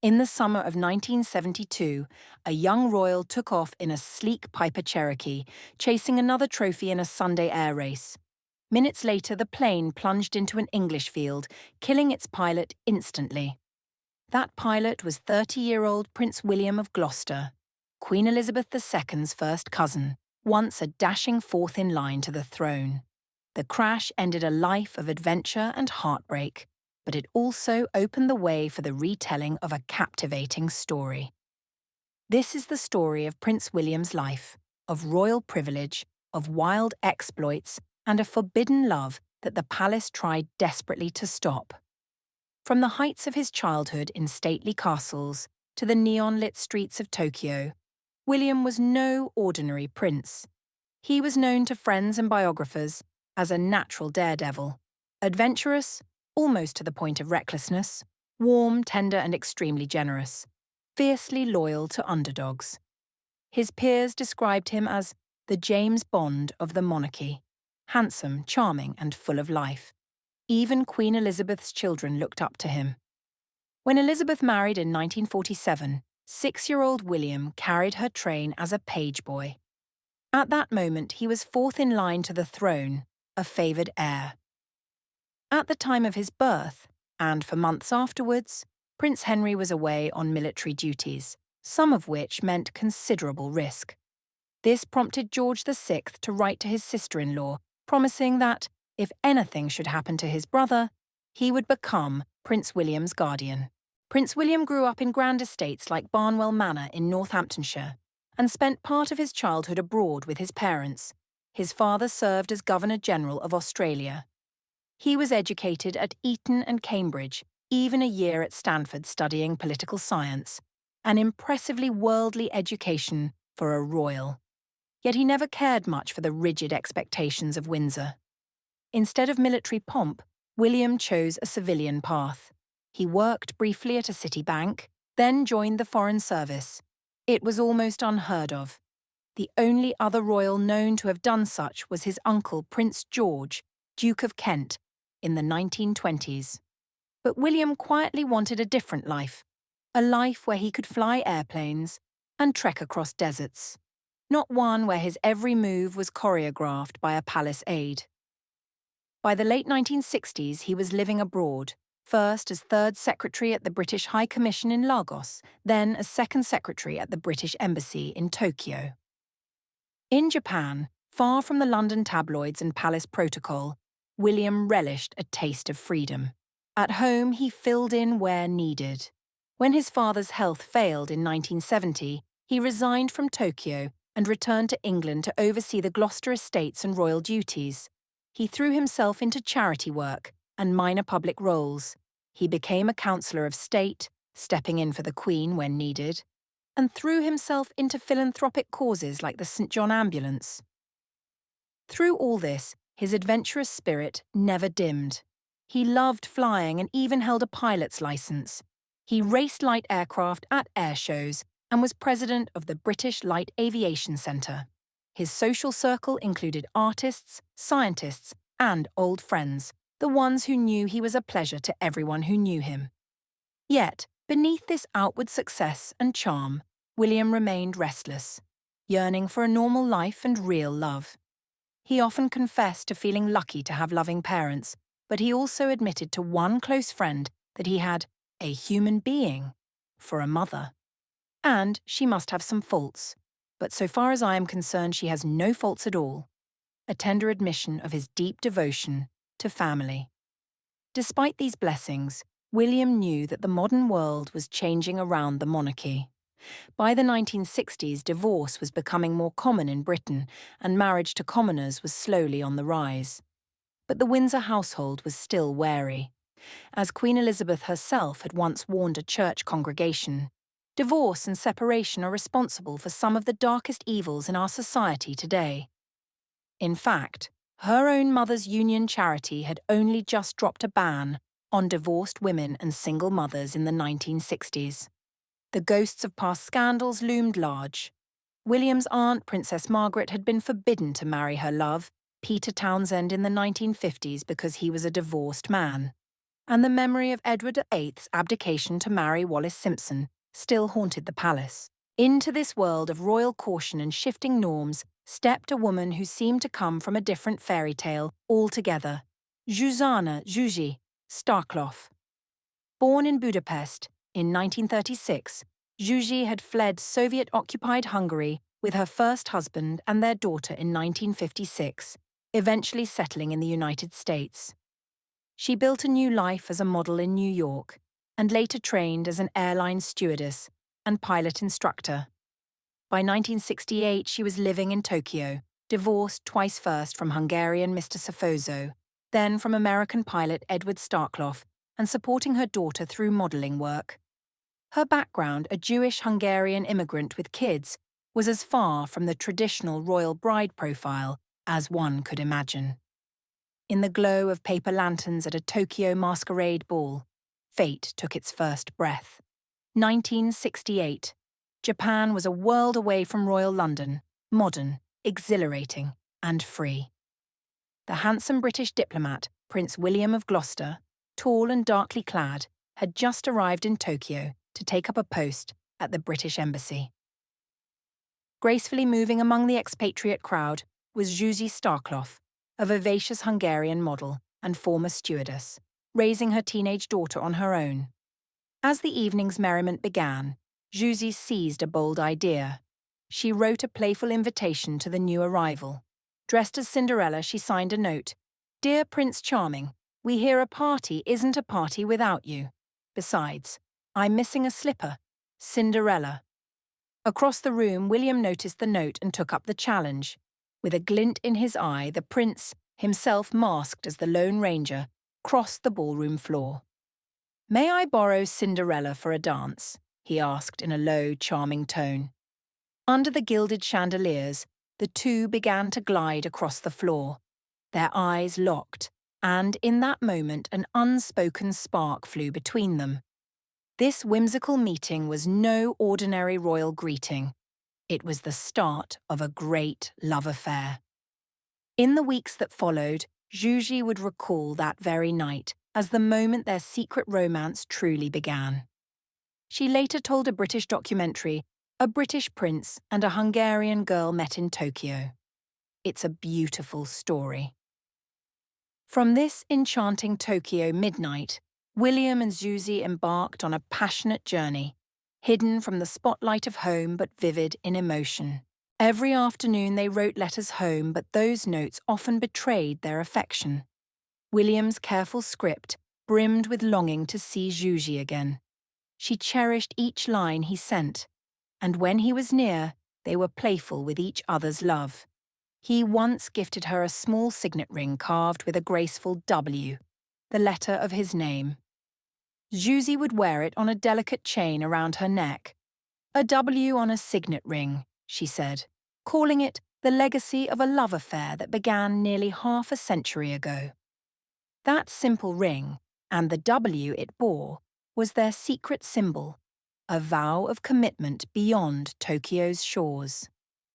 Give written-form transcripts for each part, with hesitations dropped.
In the summer of 1972, a young royal took off in a sleek Piper Cherokee, chasing another trophy in a Sunday air race. Minutes later, the plane plunged into an English field, killing its pilot instantly. That pilot was 30-year-old Prince William of Gloucester, Queen Elizabeth II's first cousin, once a dashing fourth in line to the throne. The crash ended a life of adventure and heartbreak, but it also opened the way for the retelling of a captivating story. This is the story of Prince William's life, of royal privilege, of wild exploits, and a forbidden love that the palace tried desperately to stop. From the heights of his childhood in stately castles to the neon-lit streets of Tokyo, William was no ordinary prince. He was known to friends and biographers as a natural daredevil, adventurous, almost to the point of recklessness, warm, tender, and extremely generous, fiercely loyal to underdogs. His peers described him as the James Bond of the monarchy, handsome, charming, and full of life. Even Queen Elizabeth's children looked up to him. When Elizabeth married in 1947, 6-year-old William carried her train as a page boy. At that moment, he was fourth in line to the throne, a favoured heir. At the time of his birth, and for months afterwards, Prince Henry was away on military duties, some of which meant considerable risk. This prompted George VI to write to his sister-in-law, promising that, if anything should happen to his brother, he would become Prince William's guardian. Prince William grew up in grand estates like Barnwell Manor in Northamptonshire and spent part of his childhood abroad with his parents. His father served as Governor-General of Australia. He was educated at Eton and Cambridge, even a year at Stanford studying political science, an impressively worldly education for a royal. Yet he never cared much for the rigid expectations of Windsor. Instead of military pomp, William chose a civilian path. He worked briefly at a city bank, then joined the Foreign Service. It was almost unheard of. The only other royal known to have done such was his uncle Prince George, Duke of Kent, in the 1920s. But William quietly wanted a different life, a life where he could fly airplanes and trek across deserts, not one where his every move was choreographed by a palace aide. By the late 1960s, he was living abroad, first as third secretary at the British High Commission in Lagos, then as second secretary at the British Embassy in Tokyo. In Japan, far from the London tabloids and palace protocol, William relished a taste of freedom. At home, he filled in where needed. When his father's health failed in 1970, he resigned from Tokyo and returned to England to oversee the Gloucester estates and royal duties. He threw himself into charity work and minor public roles. He became a councillor of state, stepping in for the Queen when needed, and threw himself into philanthropic causes like the St. John Ambulance. Through all this, his adventurous spirit never dimmed. He loved flying and even held a pilot's license. He raced light aircraft at air shows and was president of the British Light Aviation Centre. His social circle included artists, scientists, and old friends, the ones who knew he was a pleasure to everyone who knew him. Yet, beneath this outward success and charm, William remained restless, yearning for a normal life and real love. He often confessed to feeling lucky to have loving parents, but he also admitted to one close friend that he had a human being for a mother. And she must have some faults, but so far as I am concerned, she has no faults at all. A tender admission of his deep devotion to family. Despite these blessings, William knew that the modern world was changing around the monarchy. By the 1960s, divorce was becoming more common in Britain, and marriage to commoners was slowly on the rise. But the Windsor household was still wary. As Queen Elizabeth herself had once warned a church congregation, divorce and separation are responsible for some of the darkest evils in our society today. In fact, her own Mothers' Union charity had only just dropped a ban on divorced women and single mothers in the 1960s. The ghosts of past scandals loomed large. William's aunt, Princess Margaret, had been forbidden to marry her love, Peter Townsend, in the 1950s because he was a divorced man. and the memory of Edward VIII's abdication to marry Wallis Simpson still haunted the palace. Into this world of royal caution and shifting norms stepped a woman who seemed to come from a different fairy tale altogether, Zsuzsi Starkloff. Born in Budapest in 1936, Zsuzsi had fled Soviet-occupied Hungary with her first husband and their daughter in 1956, eventually settling in the United States. She built a new life as a model in New York and later trained as an airline stewardess and pilot instructor. By 1968, she was living in Tokyo, divorced twice first from Hungarian Mr. Safoso, then from American pilot Edward Starkloff, and supporting her daughter through modeling work. Her background, a Jewish-Hungarian immigrant with kids, was as far from the traditional royal bride profile as one could imagine. In the glow of paper lanterns at a Tokyo masquerade ball, fate took its first breath. 1968. Japan was a world away from royal London, modern, exhilarating, and free. The handsome British diplomat, Prince William of Gloucester, tall and darkly clad, had just arrived in Tokyo to take up a post at the British Embassy. Gracefully moving among the expatriate crowd was Zsuzsi Starkloff, a vivacious Hungarian model and former stewardess, raising her teenage daughter on her own. As the evening's merriment began, Zsuzsi seized a bold idea. She wrote a playful invitation to the new arrival. Dressed as Cinderella, she signed a note. "Dear Prince Charming, we hear a party isn't a party without you. Besides, I'm missing a slipper. Cinderella." Across the room, William noticed the note and took up the challenge. With a glint in his eye, the prince, himself masked as the Lone Ranger, crossed the ballroom floor. "May I borrow Cinderella for a dance?" he asked in a low, charming tone. Under the gilded chandeliers, the two began to glide across the floor. Their eyes locked, and in that moment an unspoken spark flew between them. This whimsical meeting was no ordinary royal greeting. It was the start of a great love affair. In the weeks that followed, Zsuzsi would recall that very night as the moment their secret romance truly began. She later told a British documentary, "A British prince and a Hungarian girl met in Tokyo." It's a beautiful story. From this enchanting Tokyo midnight, William and Zsuzsi embarked on a passionate journey, hidden from the spotlight of home but vivid in emotion. Every afternoon they wrote letters home, but those notes often betrayed their affection. William's careful script brimmed with longing to see Zsuzsi again. She cherished each line he sent, and when he was near, they were playful with each other's love. He once gifted her a small signet ring carved with a graceful W, the letter of his name. Zsuzsi would wear it on a delicate chain around her neck. "A W on a signet ring," she said, calling it the legacy of a love affair that began nearly half a century ago. That simple ring, and the W it bore, was their secret symbol, a vow of commitment beyond Tokyo's shores.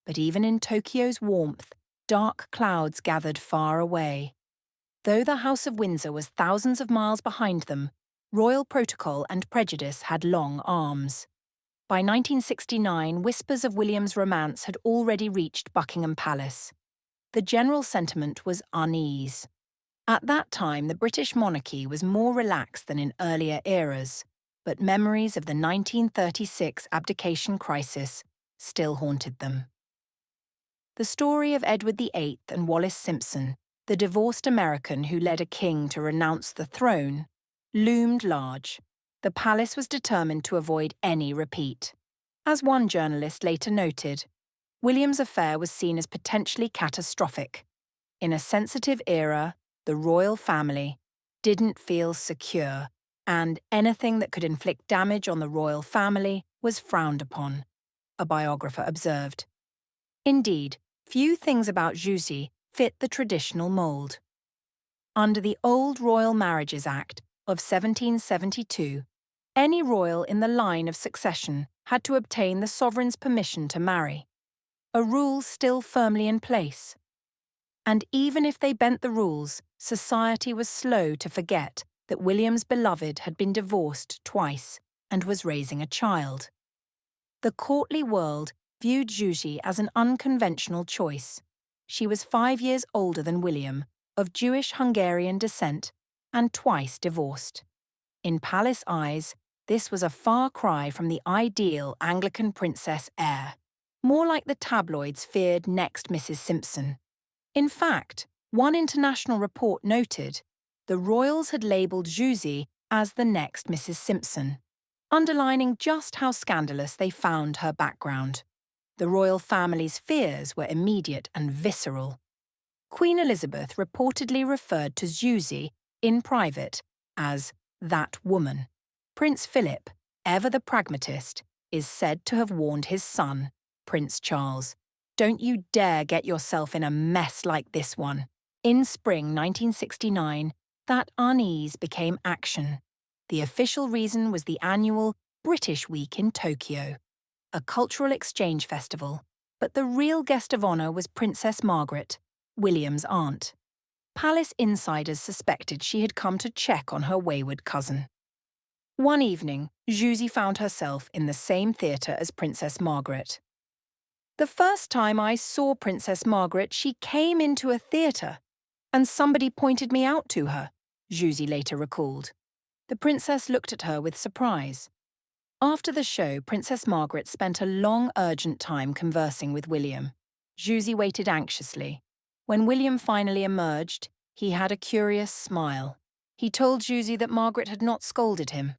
But even in Tokyo's warmth, dark clouds gathered far away. Though the House of Windsor was thousands of miles behind them, royal protocol and prejudice had long arms. By 1969, whispers of William's romance had already reached Buckingham Palace. The general sentiment was unease. At that time, the British monarchy was more relaxed than in earlier eras, but memories of the 1936 abdication crisis still haunted them. The story of Edward VIII and Wallis Simpson, the divorced American who led a king to renounce the throne, loomed large. The palace was determined to avoid any repeat. As one journalist later noted, William's affair was seen as potentially catastrophic. In a sensitive era, the royal family didn't feel secure, and anything that could inflict damage on the royal family was frowned upon, a biographer observed. Indeed, few things about Zsuzsi fit the traditional mould. Under the old Royal Marriages Act of 1772, any royal in the line of succession had to obtain the sovereign's permission to marry, a rule still firmly in place. And even if they bent the rules, society was slow to forget that William's beloved had been divorced twice and was raising a child. The courtly world viewed Zsuzsi as an unconventional choice. She was 5 years older than William, of Jewish-Hungarian descent, and twice divorced. In palace eyes, this was a far cry from the ideal Anglican princess heir, more like the tabloids feared next Mrs. Simpson. In fact, one international report noted the royals had labelled Zsuzsi as the next Mrs. Simpson, underlining just how scandalous they found her background. The royal family's fears were immediate and visceral. Queen Elizabeth reportedly referred to Zsuzsi in private as that woman. Prince Philip, ever the pragmatist, is said to have warned his son, Prince Charles, "Don't you dare get yourself in a mess like this one." In spring 1969, that unease became action. The official reason was the annual British Week in Tokyo, a cultural exchange festival, but the real guest of honour was Princess Margaret, William's aunt. Palace insiders suspected she had come to check on her wayward cousin. One evening, Zsuzsi found herself in the same theatre as Princess Margaret. "The first time I saw Princess Margaret, she came into a theatre, and somebody pointed me out to her," Zsuzsi later recalled. The princess looked at her with surprise. After the show, Princess Margaret spent a long, urgent time conversing with William. Zsuzsi waited anxiously. When William finally emerged, he had a curious smile. He told Zsuzsi that Margaret had not scolded him.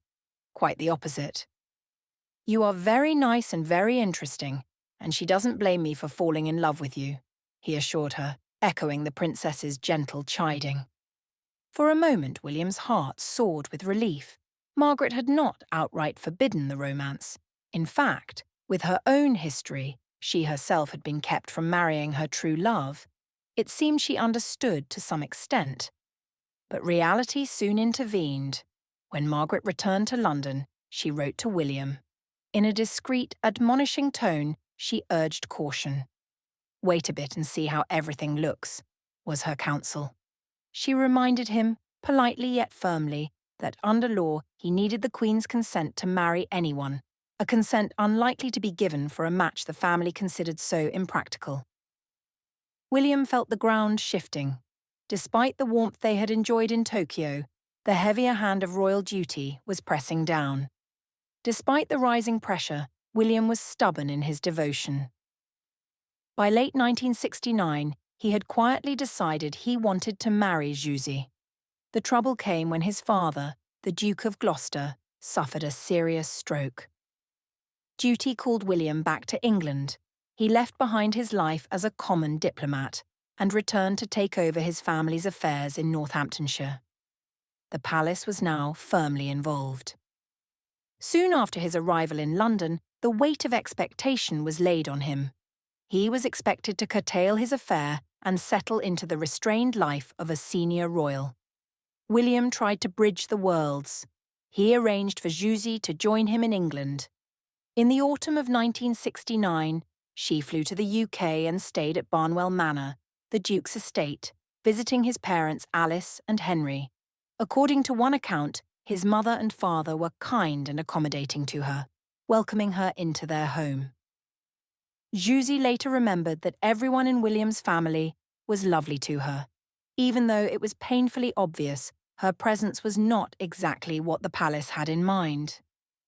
Quite the opposite. "You are very nice and very interesting, and she doesn't blame me for falling in love with you," he assured her, echoing the princess's gentle chiding. For a moment, William's heart soared with relief. Margaret had not outright forbidden the romance. In fact, with her own history, she herself had been kept from marrying her true love. It seemed she understood to some extent. But reality soon intervened. When Margaret returned to London, she wrote to William. In a discreet, admonishing tone, she urged caution. "Wait a bit and see how everything looks," was her counsel. She reminded him, politely yet firmly, that under law he needed the Queen's consent to marry anyone, a consent unlikely to be given for a match the family considered so impractical. William felt the ground shifting. Despite the warmth they had enjoyed in Tokyo, the heavier hand of royal duty was pressing down. Despite the rising pressure, William was stubborn in his devotion. By late 1969, he had quietly decided he wanted to marry Zsuzsi. The trouble came when his father, the Duke of Gloucester, suffered a serious stroke. Duty called William back to England. He left behind his life as a common diplomat and returned to take over his family's affairs in Northamptonshire. The palace was now firmly involved. Soon after his arrival in London, the weight of expectation was laid on him. He was expected to curtail his affair and settle into the restrained life of a senior royal. William tried to bridge the worlds. He arranged for Zsuzsi to join him in England. In the autumn of 1969, she flew to the UK and stayed at Barnwell Manor, the Duke's estate, visiting his parents Alice and Henry. According to one account, his mother and father were kind and accommodating to her, welcoming her into their home. Zsuzsi later remembered that everyone in William's family was lovely to her, even though it was painfully obvious her presence was not exactly what the palace had in mind.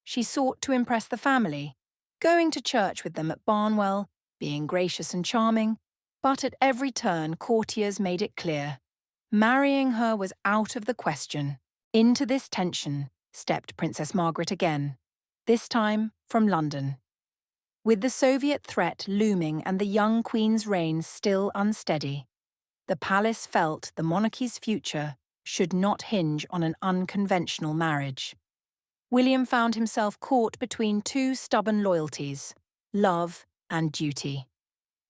She sought to impress the family, going to church with them at Barnwell, being gracious and charming, but at every turn courtiers made it clear. Marrying her was out of the question. Into this tension stepped Princess Margaret again, this time from London. With the Soviet threat looming and the young Queen's reign still unsteady, the palace felt the monarchy's future should not hinge on an unconventional marriage. William found himself caught between two stubborn loyalties, love and duty.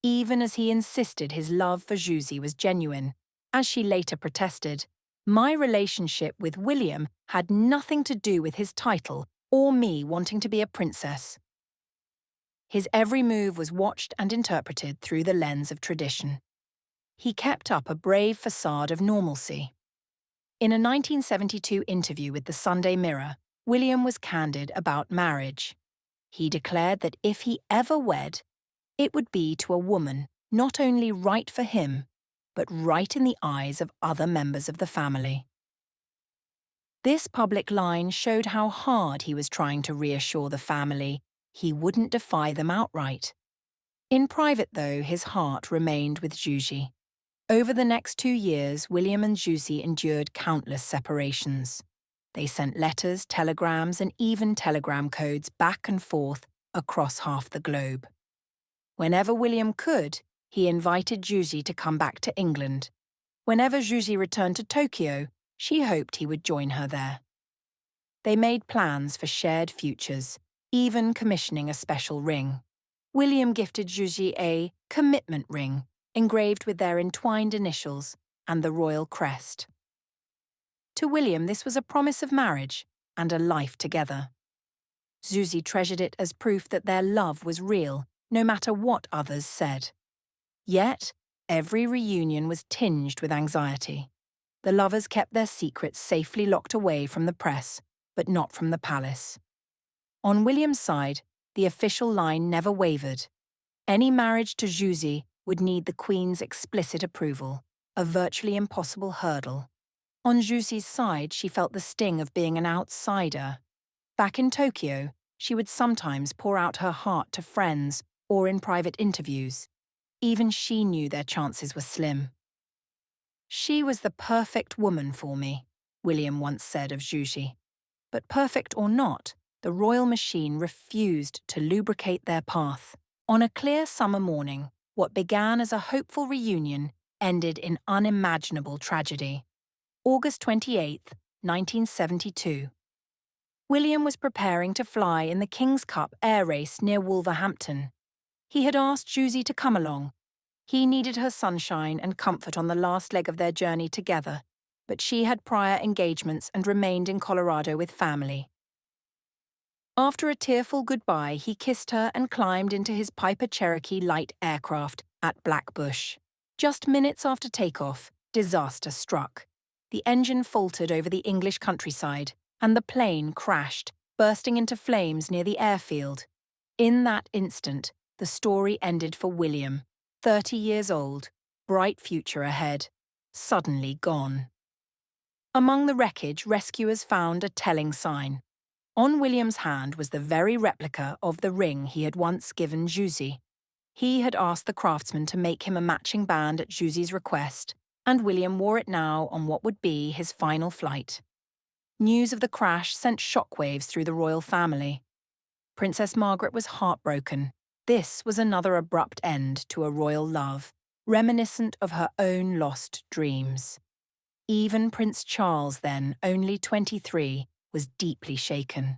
Even as he insisted his love for Zsuzsi was genuine, as she later protested, "My relationship with William had nothing to do with his title or me wanting to be a princess." His every move was watched and interpreted through the lens of tradition. He kept up a brave facade of normalcy. In a 1972 interview with the Sunday Mirror, William was candid about marriage. He declared that if he ever wed, it would be to a woman not only right for him, but right in the eyes of other members of the family. This public line showed how hard he was trying to reassure the family he wouldn't defy them outright. In private, though, his heart remained with Zsuzsi. Over the next 2 years, William and Zsuzsi endured countless separations. They sent letters, telegrams, and even telegram codes back and forth across half the globe. Whenever William could, he invited Zsuzsi to come back to England. Whenever Zsuzsi returned to Tokyo, she hoped he would join her there. They made plans for shared futures, even commissioning a special ring. William gifted Zsuzsi a commitment ring, engraved with their entwined initials and the royal crest. To William, this was a promise of marriage and a life together. Zsuzsi treasured it as proof that their love was real, no matter what others said. Yet, every reunion was tinged with anxiety. The lovers kept their secrets safely locked away from the press, but not from the palace. On William's side, the official line never wavered. Any marriage to Zsuzsi would need the Queen's explicit approval, a virtually impossible hurdle. On Zsuzsi's side, she felt the sting of being an outsider. Back in Tokyo, she would sometimes pour out her heart to friends or in private interviews. Even she knew their chances were slim. "She was the perfect woman for me," William once said of Zsuzsi. But perfect or not, the royal machine refused to lubricate their path. On a clear summer morning, what began as a hopeful reunion ended in unimaginable tragedy. August 28, 1972. William was preparing to fly in the King's Cup air race near Wolverhampton. He had asked Zsuzsi to come along. He needed her sunshine and comfort on the last leg of their journey together, but she had prior engagements and remained in Colorado with family. After a tearful goodbye, he kissed her and climbed into his Piper Cherokee light aircraft at Blackbush. Just minutes after takeoff, disaster struck. The engine faltered over the English countryside, and the plane crashed, bursting into flames near the airfield. In that instant, the story ended for William, 30 years old, bright future ahead, suddenly gone. Among the wreckage, rescuers found a telling sign. On William's hand was the very replica of the ring he had once given Zsuzsi. He had asked the craftsman to make him a matching band at Zsuzsi's request, and William wore it now on what would be his final flight. News of the crash sent shockwaves through the royal family. Princess Margaret was heartbroken. This was another abrupt end to a royal love, reminiscent of her own lost dreams. Even Prince Charles, then only 23, was deeply shaken.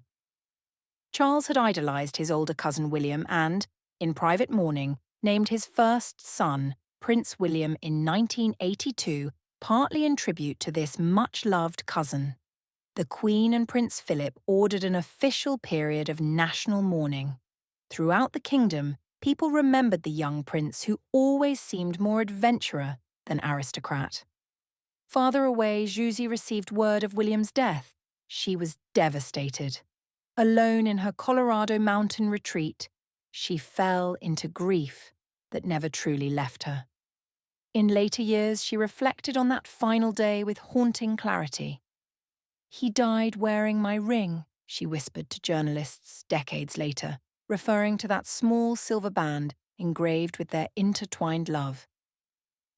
Charles had idolized his older cousin William and, in private mourning, named his first son, Prince William, in 1982, partly in tribute to this much-loved cousin. The Queen and Prince Philip ordered an official period of national mourning. Throughout the kingdom, people remembered the young prince who always seemed more adventurer than aristocrat. Farther away, Zsuzsi received word of William's death. She was devastated. Alone in her Colorado mountain retreat, she fell into grief that never truly left her. In later years, she reflected on that final day with haunting clarity. "He died wearing my ring," she whispered to journalists decades later, referring to that small silver band engraved with their intertwined love.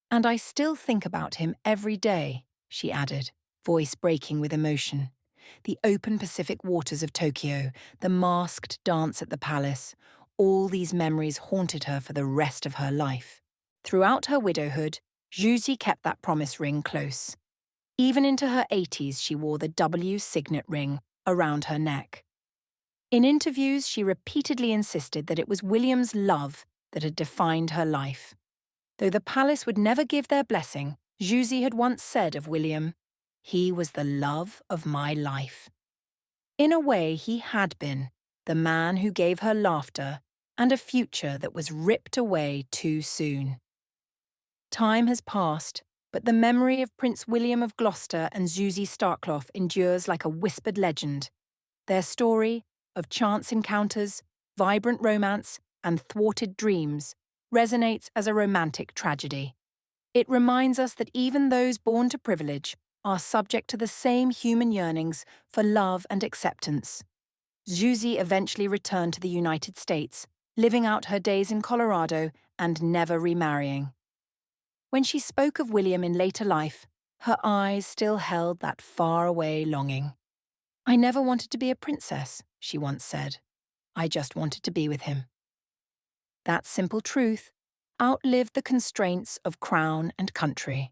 "And I still think about him every day," she added, voice breaking with emotion. The open Pacific waters of Tokyo, the masked dance at the palace, all these memories haunted her for the rest of her life. Throughout her widowhood, Zsuzsi kept that promise ring close. Even into her 80s, she wore the W signet ring around her neck. In interviews, she repeatedly insisted that it was William's love that had defined her life. Though the palace would never give their blessing, Zsuzsi had once said of William, "He was the love of my life." In a way, he had been, the man who gave her laughter and a future that was ripped away too soon. Time has passed, but the memory of Prince William of Gloucester and Zsuzsi Starkloff endures like a whispered legend. Their story, of chance encounters, vibrant romance, and thwarted dreams, resonates as a romantic tragedy. It reminds us that even those born to privilege are subject to the same human yearnings for love and acceptance. Zsuzsi eventually returned to the United States, living out her days in Colorado and never remarrying. When she spoke of William in later life, her eyes still held that faraway longing. "I never wanted to be a princess," she once said. "I just wanted to be with him." That simple truth outlived the constraints of crown and country.